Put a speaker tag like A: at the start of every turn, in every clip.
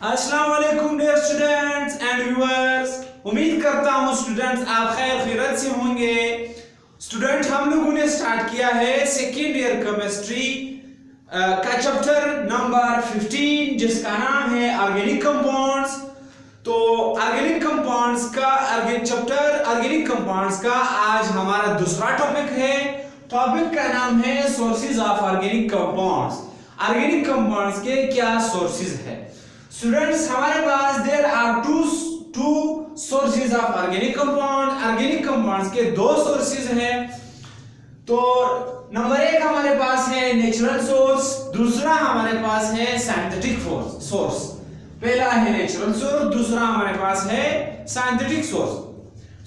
A: अस्सलाम वालेकुम dear students and viewers. उम्मीद करता हूँ स्टूडेंट्स आप खैर खैरियत से होंगे। स्टूडेंट हम लोगों ने स्टार्ट किया है सेकेंड ईयर केमिस्ट्री का चैप्टर नंबर 15 जिसका नाम है ऑर्गेनिक कंपाउंड्स। तो ऑर्गेनिक कंपाउंड्स का चैप्टर ऑर्गेनिक कंपाउंड्स का आज हमारा दूसरा टॉपिक है। टॉपिक का नाम है sources of organic compounds. Organic compounds के क्या सोर्सेज है स्टूडेंट्स? हमारे पास there are two sources of organic compound. Organic compounds के दो सोर्सेज हैं। तो नंबर एक हमारे पास है नेचुरल सोर्स, दूसरा हमारे पास है सिंथेटिक सोर्स। पहला है नेचुरल सोर्स, दूसरा हमारे पास है synthetic source.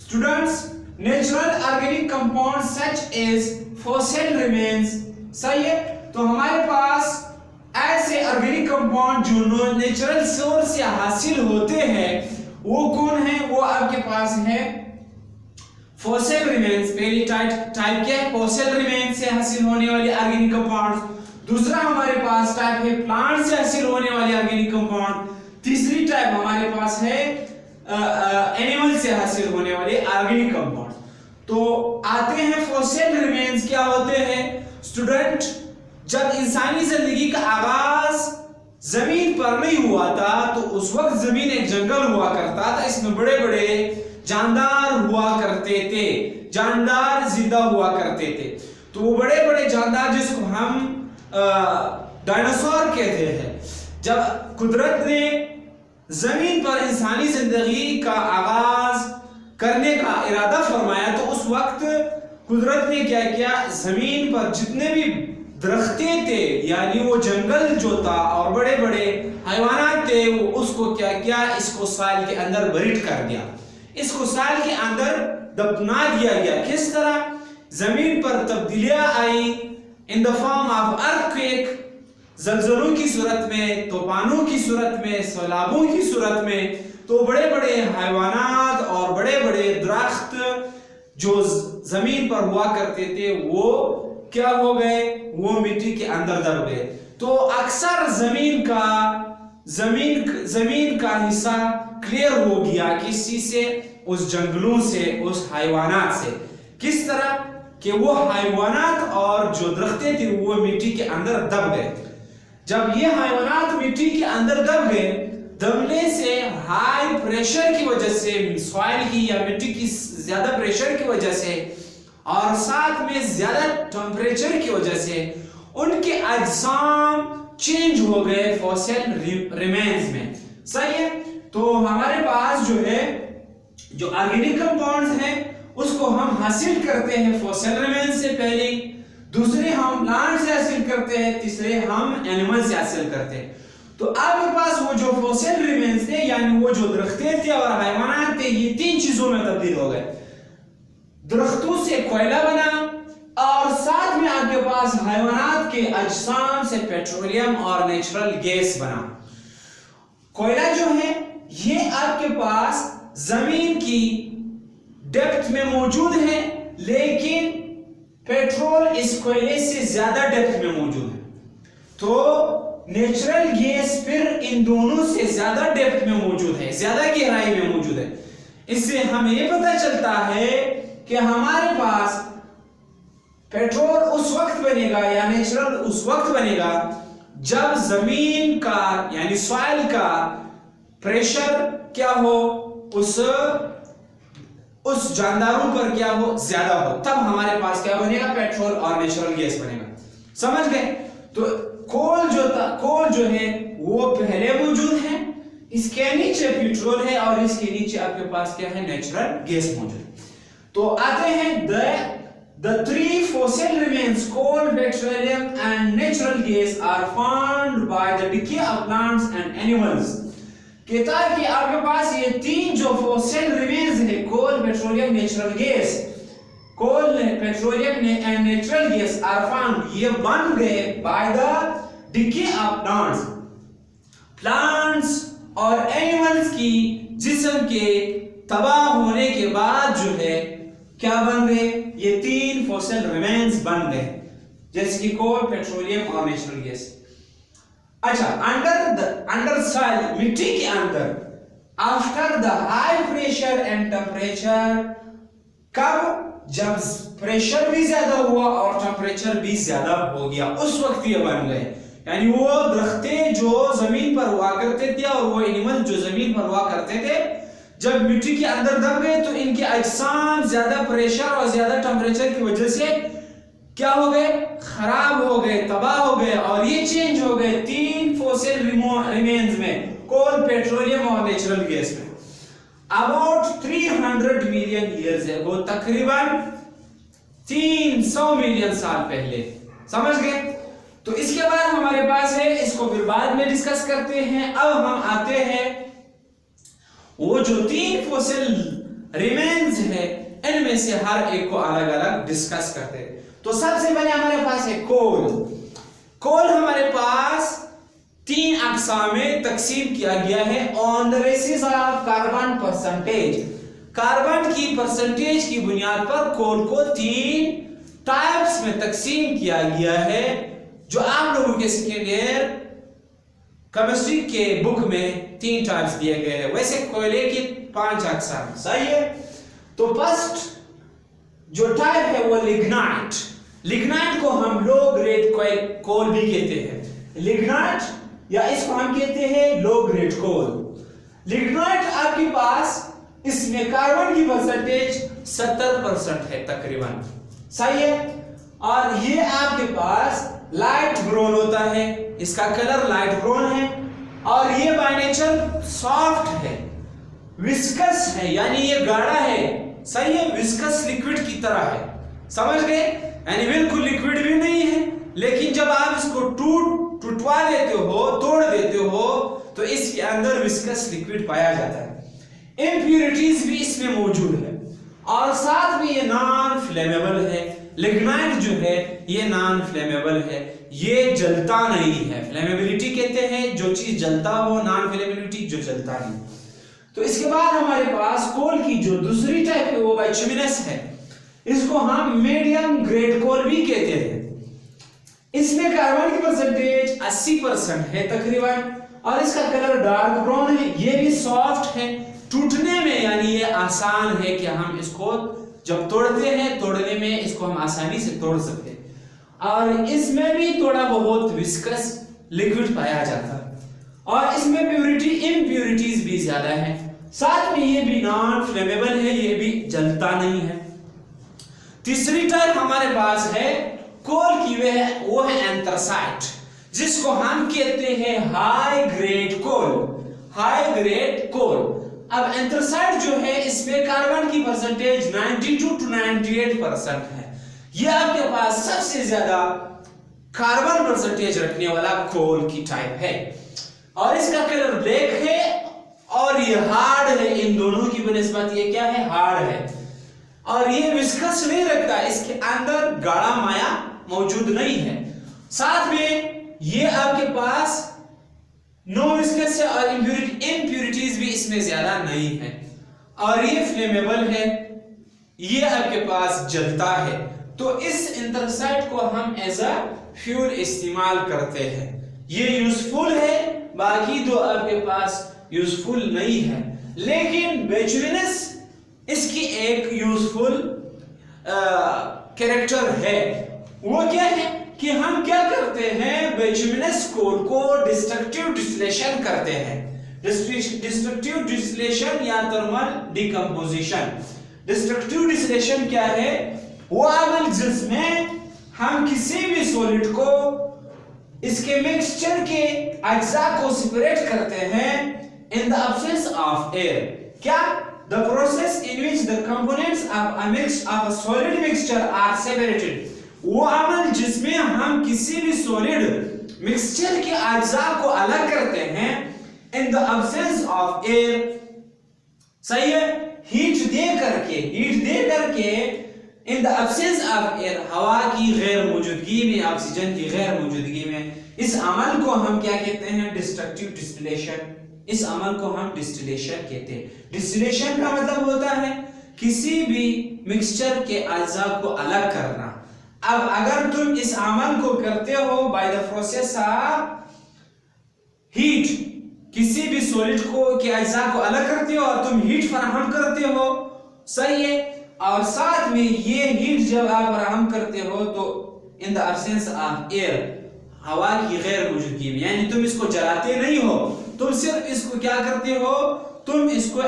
A: Students natural organic compound such as fossil remains, सही है। तो हमारे पास ऐसे ऑर्गेनिक कंपाउंड जो नेचुरल सोर्स से हासिल होते हैं वो कौन है? वो आपके पास है फॉसिल रिमेन्स। पहली टाइप क्या है? फॉसिल रिमेन्स से हासिल होने वाले ऑर्गेनिक कंपाउंड। दूसरा हमारे पास टाइप है प्लांट से हासिल होने वाले ऑर्गेनिक कंपाउंड। तीसरी टाइप हमारे पास है एनिमल से हासिल होने वाले ऑर्गेनिक कंपाउंड। तो आते हैं फॉसिल रिमेन्स क्या होते हैं स्टूडेंट? जब इंसानी जिंदगी का आगाज जमीन पर नहीं हुआ था तो उस वक्त जमीन एक जंगल हुआ करता था। इसमें बड़े बड़े जानदार हुआ करते थे, जानदार जिंदा हुआ करते थे। तो वो बड़े बड़े जानदार जिसको हम डायनासोर कहते हैं, जब कुदरत ने जमीन पर इंसानी जिंदगी का आगाज करने का इरादा फरमाया तो उस वक्त कुदरत ने क्या किया? जमीन पर जितने भी दरख्ते थे यानी वो जंगल जो था और बड़े बड़े हैवानात थे वो उसको क्या किया? इसको साल के अंदर बरीड कर दिया, इसको साल के अंदर दफना दिया गया। किस तरह? जमीन पर तब्दीलियां आई in the form of earthquake, जलजलों की सूरत में, तूफानों की सूरत में, सैलाबों की सूरत में। तो बड़े बड़े हैवानात और बड़े बड़े दरख्त जो जमीन पर हुआ करते थे वो क्या हो गए? वो मिट्टी के अंदर दब गए। तो अक्सर जमीन का हिस्सा क्लियर हो गया किसी से, उस जंगलों से, उस हैवानात से। किस तरह कि वो हैवानात और जो दरख्ते थे वो मिट्टी के अंदर दब गए। जब ये हैवानात मिट्टी के अंदर दब गए, दबने से हाई प्रेशर की वजह से, सॉइल की या मिट्टी की ज्यादा प्रेशर की वजह से और साथ में ज्यादा टेम्परेचर की वजह से उनके अजसाम चेंज हो गए फॉसिल रिमेन्स में, सही है। तो हमारे पास जो है जो ऑर्गेनिक कंपाउंड्स हैं उसको हम हासिल करते हैं फॉसिल रिमेन्स से पहले, दूसरे हम प्लांट से हासिल करते हैं, तीसरे हम एनिमल से हासिल करते हैं। तो आपके पास वो जो फॉसिल रिमेन्स थे यानी वो जो दरख्ते थे और हैवानात थे ये तीन चीजों में तब्दील हो गए। दरख्तों से कोयला बना और साथ में आपके पास हैवानात के अजसाम से पेट्रोलियम और नेचुरल गैस बना। कोयला जो है ये आपके पास जमीन की डेप्थ में मौजूद है, लेकिन पेट्रोल इस कोयले से ज्यादा डेप्थ में मौजूद है। तो नेचुरल गैस फिर इन दोनों से ज्यादा डेप्थ में मौजूद है, ज्यादा गहराई में मौजूद है। इससे हमें यह पता चलता है कि हमारे पास पेट्रोल उस वक्त बनेगा या नेचुरल उस वक्त बनेगा जब जमीन का यानी सॉइल का प्रेशर क्या हो, उस जानदारों पर क्या हो, ज्यादा हो, तब हमारे पास क्या बनेगा? पेट्रोल और नेचुरल गैस बनेगा। समझ गए? तो कोल जो है वो पहले मौजूद है, इसके नीचे पेट्रोल है और इसके नीचे आपके पास क्या है? नेचुरल गैस मौजूद है। तो आते हैं the three fossil remains coal, petroleum and natural gas are formed by the decay of plants and animals। कहता है कि आपके पास ये तीन जो fossil remains है coal, petroleum, natural gas, coal, petroleum and natural gas are formed, ये बन गए by the decay of plants और animals की जिस्म के तबाह होने के बाद जो है क्या बन गए? ये तीन फॉसिल रिमेन्स बन गए, जैसे कि कोल, पेट्रोलियम और नेचुरल गैस। अच्छा, अंडर सॉइल, मिट्टी के अंदर, after the high pressure and temperature, कब? जब प्रेशर भी ज्यादा हुआ और टेम्परेचर भी ज्यादा हो गया, उस वक्त ये बन गए। यानी वो दरख्तें जो जमीन पर हुआ करते थे और वो एनिमल जो जमीन पर हुआ करते थे, जब मिट्टी के अंदर दब गए तो इनके अजसाम ज्यादा प्रेशर और ज्यादा टेम्परेचर की वजह से क्या हो गए? खराब हो गए, तबाह हो गए, और ये चेंज हो गए 3 फॉसिल रिमेन्स में, कोल, पेट्रोलियम और नेचुरल गैस में। अबाउट 300 मिलियन ईयर्स अगो, तकरीबन 300 मिलियन साल पहले। समझ गए? तो इसके बाद हमारे पास है, इसको फिर बाद में डिस्कस करते हैं। अब हम आते हैं वो जो 3 फॉसिल रिमेन्स है, इनमें से हर एक को अलग अलग डिस्कस करते हैं। तो सबसे पहले हमारे पास है कोल। कोल हमारे पास 3 अक़साम में तकसीम किया गया है on the basis of carbon percentage. Carbon की परसेंटेज की बुनियाद पर कोल को 3 टाइप्स में तकसीम किया गया है, जो आप लोगों के सेकेंड ईयर केमिस्ट्री के बुक में 3 टाइप्स दिए गए हैं। वैसे कोयले की 5 अक़साम, सही है। तो फर्स्ट जो टाइप है वो लिग्नाइट। लिग्नाइट को हम लो ग्रेड कोल भी कहते हैं, लिग्नाइट, या इसको हम कहते हैं लो ग्रेड कोल। लिग्नाइट आपके पास, इसमें कार्बन की परसेंटेज 70% है तकरीबन, सही है। और ये आपके पास लाइट ब्राउन होता है, इसका कलर लाइट ब्राउन है, और ये बाय नेचर सॉफ्ट है, विस्कस है, यानी ये गाढ़ा है, सही है, विस्कस लिक्विड की तरह है। समझ गए? यानी बिल्कुल लिक्विड भी नहीं है, लेकिन जब आप इसको टूटवा देते हो, तोड़ देते हो, तो इसके अंदर विस्कस लिक्विड पाया जाता है। इम्प्यूरिटीज भी इसमें मौजूद है, और साथ में ये नॉन फ्लेमेबल है। लिग्नाइट जो है ये नॉन फ्लेमेबल है, ये जलता नहीं है। फ्लेमेबिलिटी कहते हैं जो चीज जलता हो, नॉन फ्लेमेबिलिटी जो जलता नहीं। तो इसके बाद हमारे पास कोल की जो दूसरी टाइप है वो बाइचुमिनस है। इसको हम मीडियम ग्रेड कोल भी कहते हैं। इसमें कार्बन की परसेंटेज 80% है तकरीबन, और इसका कलर डार्क ब्राउन है। ये भी सॉफ्ट है, टूटने में यानी ये आसान है कि हम इसको जब तोड़ते हैं, तोड़ने में इसको हम आसानी से तोड़ सकते हैं। और इसमें भी थोड़ा बहुत विस्कस लिक्विड पाया जाता है, और इसमें इम्प्यूरिटीज भी ज्यादा है। साथ में ये भी नॉन फ्लेमेबल है, ये भी जलता नहीं है। तीसरी टाइप हमारे पास है कोल की, वो है एंथ्रासाइट, जिसको हम कहते हैं हाई ग्रेड कोल। हाई ग्रेड कोल। अब एंथ्रासाइट जो है, इसमें कार्बन की परसेंटेज 92 to 98% है। ये आपके पास सबसे ज्यादा कार्बन परसेंटेज रखने वाला कोल की टाइप है, और इसका कलर ब्लैक है, और ये हार्ड है। इन दोनों की बनिस्बत ये क्या है? हार्ड है, और ये विस्कस नहीं रखता, इसके अंदर गाढ़ा माया मौजूद नहीं है। साथ में ये आपके पास नो विस्कस है, और इम्प्यूरिटीज भी इसमें ज्यादा नहीं है, और ये फ्लेमेबल है, ये आपके पास जलता है। तो इस एंथ्रासाइट को हम एज अ फ्यूल इस्तेमाल करते हैं, ये यूजफुल है। बाकी दो आपके पास यूजफुल नहीं है, लेकिन बेचुलिनस इसकी एक यूजफुल कैरेक्टर है। वो क्या है कि हम क्या करते हैं, बेचुलिनस कोल को डिस्ट्रक्टिव डिस्टिलेशन करते हैं। डिस्ट्रक्टिव डिस्टिलेशन या थर्मल डिकम्पोजिशन। डिस्ट्रक्टिव डिस्टिलेशन क्या है? वो अमल जिसमें हम किसी भी सॉलिड को इसके मिक्सचर के अज्जा को सेपरेट करते हैं in the absence of air। क्या? The process in which the components of a solid mixture are separated। वो अमल जिसमें हम किसी भी सॉलिड मिक्सचर के अज्जा को अलग करते हैं in the absence of air, सही है, हीट दे करके in the absence of air, हवा की गैर मौजूदगी में, ऑक्सीजन की गैर मौजूदगी में, इस अमल को हम क्या कहते हैं? Destructive distillation. इस अमल को हम डिस्टिलेशन कहते हैं। डिस्टिलेशन का मतलब होता है किसी भी मिक्सचर के अज्जा को अलग करना। अब अगर तुम इस अमल को करते हो by the process of heat किसी भी सॉलिड को के अज्जा को अलग करते हो और तुम हीट फराहम करते हो, सही है। और साथ में ये हीट जब आप फराहम करते हो तो in the absence of air, हवा की गैर मौजूदगी में, यानी तुम इसको जलाते नहीं हो, तुम सिर्फ इसको क्या करते हो, तुम इसको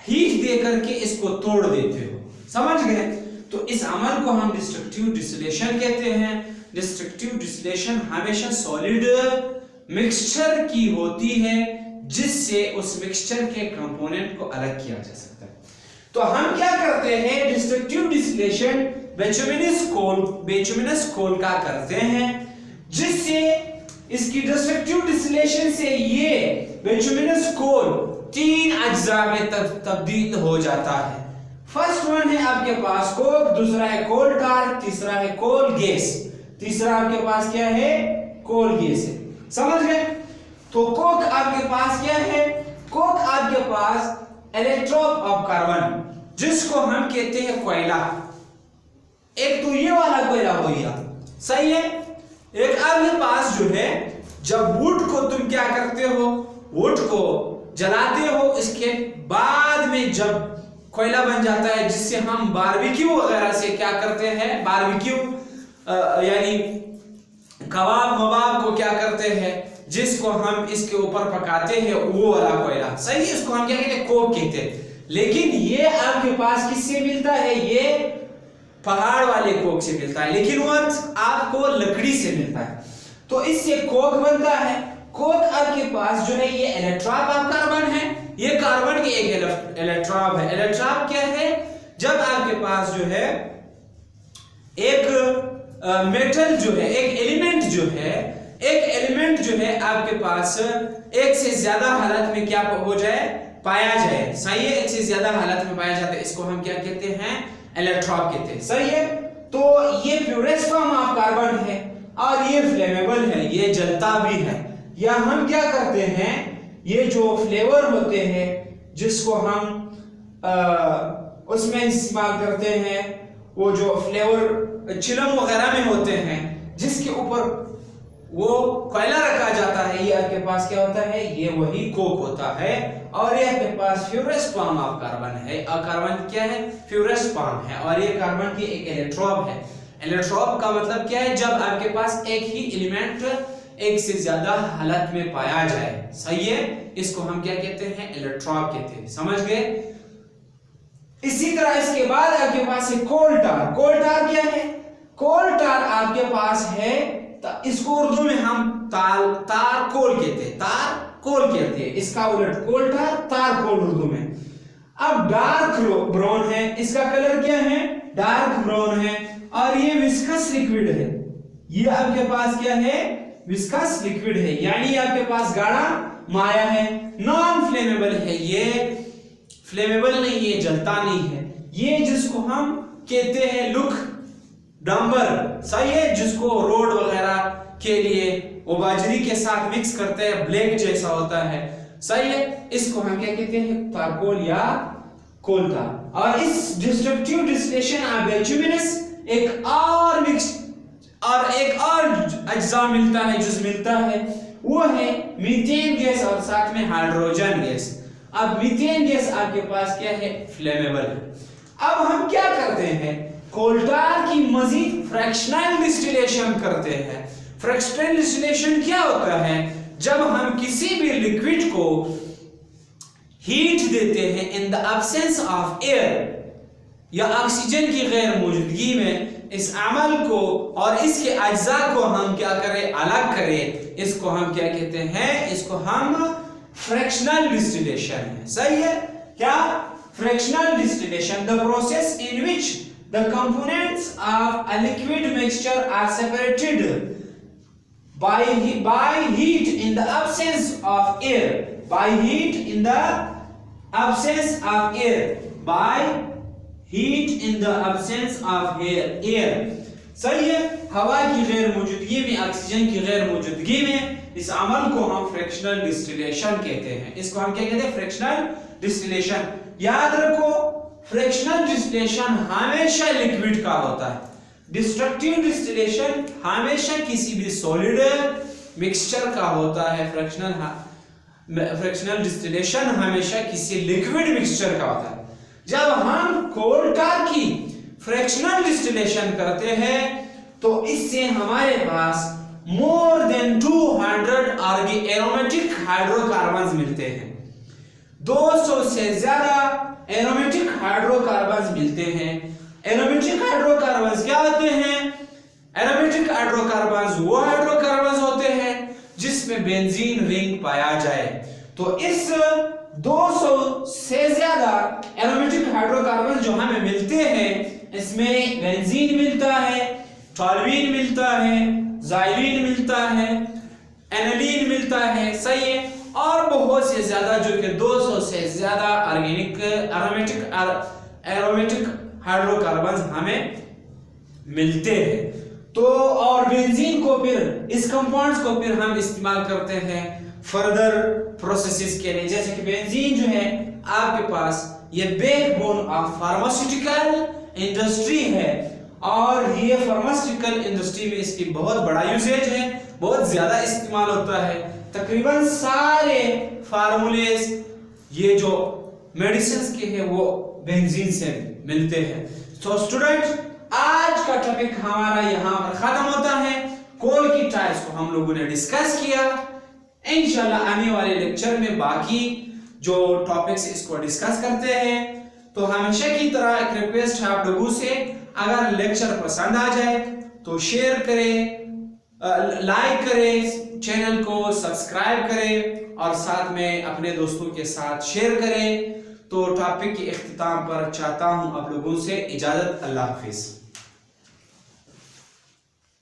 A: हीट दे करके इसको तोड़ देते हो, समझ गए। तो इस अमल को हम डिस्ट्रक्टिव डिस्टिलेशन कहते हैं। डिस्ट्रक्टिव डिस्टिलेशन हमेशा सॉलिड मिक्सचर की होती है जिससे उस मिक्सचर के कंपोनेंट को अलग किया जा सकता है। तो हम क्या करते हैं, डिस्ट्रक्टिव डिस्टिलेशन बेचुमिनस कोल का करते हैं, जिससे इसकी डिस्ट्रक्टिव डिस्टिलेशन से ये बेचुमिनस कोल 3 अज्जा में तब्दील हो जाता है। फर्स्ट वन है आपके पास कोक, दूसरा है कोल tar, तीसरा है कोल गैस, तीसरा आपके पास क्या है, कोल गैस है, समझ गए। तो कोक आपके पास क्या है, कोक आपके पास इलेक्ट्रोड ऑफ कार्बन, जिसको हम कहते हैं कोयला। एक तो ये वाला कोयला हो गया, सही है। एक आपके पास जो है, जब वुड को तुम क्या करते हो, वुड को जलाते हो, इसके बाद में जब कोयला बन जाता है, जिससे हम बारबेक्यू वगैरह से क्या करते हैं, बारबेक्यू यानी कबाब मबाब को क्या करते हैं, जिसको हम इसके ऊपर पकाते हैं, वो वाला कोयला, सही है। इसको हम क्या कहते हैं, कोक कहते हैं। लेकिन ये आपके पास किससे मिलता है, ये पहाड़ वाले कोक से मिलता है, लेकिन वो आपको लकड़ी से मिलता है। तो इससे कोक बनता है। कोक आपके पास जो है, ये इलेक्ट्रॉन ऑफ कार्बन है, ये कार्बन की एक इलेक्ट्रॉन है। इलेक्ट्रॉन क्या है, जब आपके पास जो है एक मेटल जो है, एक एलिमेंट जो है आपके पास एक से ज्यादा हालत में क्या हो जाए, पाया जाए, सही है। एक से ज्यादा हालत में पाया जाता है, इसको हम क्या कहते हैं, इलेक्ट्रॉन कहते हैं, सही है। तो ये प्योरेस्ट फॉर्म ऑफ कार्बन है और ये फ्लेमेबल है, ये जलता भी है। या हम क्या करते हैं, ये जो फ्लेवर होते हैं जिसको हम उसमें इस्तेमाल करते हैं, वो जो फ्लेवर चिलम वगैरह में होते हैं, जिसके ऊपर वो कोयला रखा जाता है, ये आपके पास क्या होता है, ये वही कोक होता है। और ये आपके पास प्योरेस्ट फॉर्म ऑफ कार्बन है, और कार्बन क्या है, प्योरेस्ट फॉर्म है, और ये कार्बन की एक इलेक्ट्रॉन है। इलेक्ट्रॉन का मतलब क्या है, जब आपके पास एक ही एलिमेंट एक से ज्यादा हालत में पाया जाए, सही है। इसको हम क्या कहते हैं, इलेक्ट्रॉन कहते हैं, समझ गए। इसी तरह इसके बाद आपके पास है कोल टार। कोल टार क्या है, कोल टार आपके पास है, इसको उर्दू में हम तार कोल कहते हैं, तार कोल कहते हैं, इसका उलट कोल टार, तार कोल उर्दू में। अब डार्क ब्राउन है, इसका कलर क्या है, डार्क ब्राउन है, और ये विस्कस लिक्विड है। ये आपके पास क्या है, विस्कस लिक्विड है, यानी आपके पास गाढ़ा माया है। नॉन फ्लेमेबल है, ये फ्लेमेबल नहीं, ये जलता नहीं है। ये जिसको हम कहते हैं लुक डांबर, सही है, जिसको रोड वगैरह के लिए वो बाजरी के साथ मिक्स करते हैं, ब्लैक जैसा होता है, सही है। इसको हम क्या कहते हैं, तारकोल या कोल टार। और इस डिस्ट्रक्टिव डिस्टिलेशन ऑफ बिटुमिनस एक और अज्जा मिलता है, जुज मिलता है, वो है मीथेन गैस और साथ में हाइड्रोजन गैस। अब मीथेन गैस आपके पास क्या है, फ्लेमेबल है। अब हम क्या करते हैं, कोल टार की मजीद फ्रैक्शनल डिस्टिलेशन करते हैं। फ्रैक्शनल डिस्टिलेशन क्या होता है, जब हम किसी भी लिक्विड को हीट देते हैं in the absence of air या ऑक्सीजन की गैर मौजूदगी में, इस अमल को और इसके अज्जा को हम क्या करें, अलग करें, इसको हम क्या कहते हैं, इसको हम फ्रैक्शनल डिस्टिलेशन है, सही है। क्या, fractional distillation, the process in which the components of a liquid mixture are separated by heat in the absence of air, by heat in the absence of air, by heat in the absence of air, सही है। हवा की गैर मौजूदगी में, oxygen की गैर मौजूदगी में इस अमल को हम फ्रैक्शनल डिस्टिलेशन कहते हैं। इसको हम क्या कहते हैं, फ्रैक्शनल डिस्टिलेशन। याद रखो, फ्रैक्शनल डिस्टिलेशन हमेशा लिक्विड का होता है, डिस्ट्रक्टिव डिस्टिलेशन हमेशा किसी भी सॉलिड मिक्सचर का होता है, फ्रैक्शनल डिस्टिलेशन हमेशा किसी लिक्विड मिक्सचर का होता है। जब हम कोल tar की फ्रैक्शनल डिस्टिलेशन करते हैं तो इससे हमारे पास मोर देन 200 एरोमेटिक हाइड्रोकार्बन्स मिलते हैं। 200 से ज्यादा एरोमेटिक हाइड्रोकार्बन्स मिलते हैं। एरोमेटिक हाइड्रोकार्बन्स क्या होते हैं? एरोमेटिक हाइड्रोकार्बन्स वो हाइड्रोकार्बन्स होते हैं जिसमें बेंजीन रिंग पाया जाए। तो इस 200 से ज्यादा एरोमेटिक हाइड्रोकार्बन जो हमें मिलते हैं, इसमें बेंजीन मिलता है, टॉल्यूइन मिलता है, ज़ाइलीन मिलता है, एनिलीन मिलता है, सही है, और बहुत से ज्यादा जो कि 200 से ज्यादा एरोमेटिक हाइड्रोकार्बन हमें मिलते हैं। तो और बेंजीन को फिर इस कंपाउंड्स को फिर हम इस्तेमाल करते हैं फर्दर प्रोसेसेस के लिए। जैसे कि बेंजीन जो है आपके पास ये बैकबोन ऑफ फार्मास्यूटिकल इंडस्ट्री है और ये फार्मास्यूटिकल इंडस्ट्री में इसकी बहुत बड़ा यूसेज है, बहुत ज्यादा इस्तेमाल होता है। तकरीबन सारे फार्मूलेस ये जो मेडिसिन के हैं वो बेंजीन से मिलते हैं। तो स्टूडेंट आज का टॉपिक हमारा यहाँ पर खत्म होता है। कोल की टाइप्स को हम लोगों ने डिस्कस किया। इंशाल्लाह आने वाले लेक्चर में बाकी जो टॉपिक्स इसको डिस्कस करते हैं। तो हमेशा की तरह एक रिक्वेस्ट है आप लोगों से, अगर लेक्चर पसंद आ जाए तो शेयर करें, लाइक करें, चैनल को सब्सक्राइब करें और साथ में अपने दोस्तों के साथ शेयर करें। तो टॉपिक के इख्तिताम पर चाहता हूं आप लोगों से इजाजत। अल्लाह हाफिज।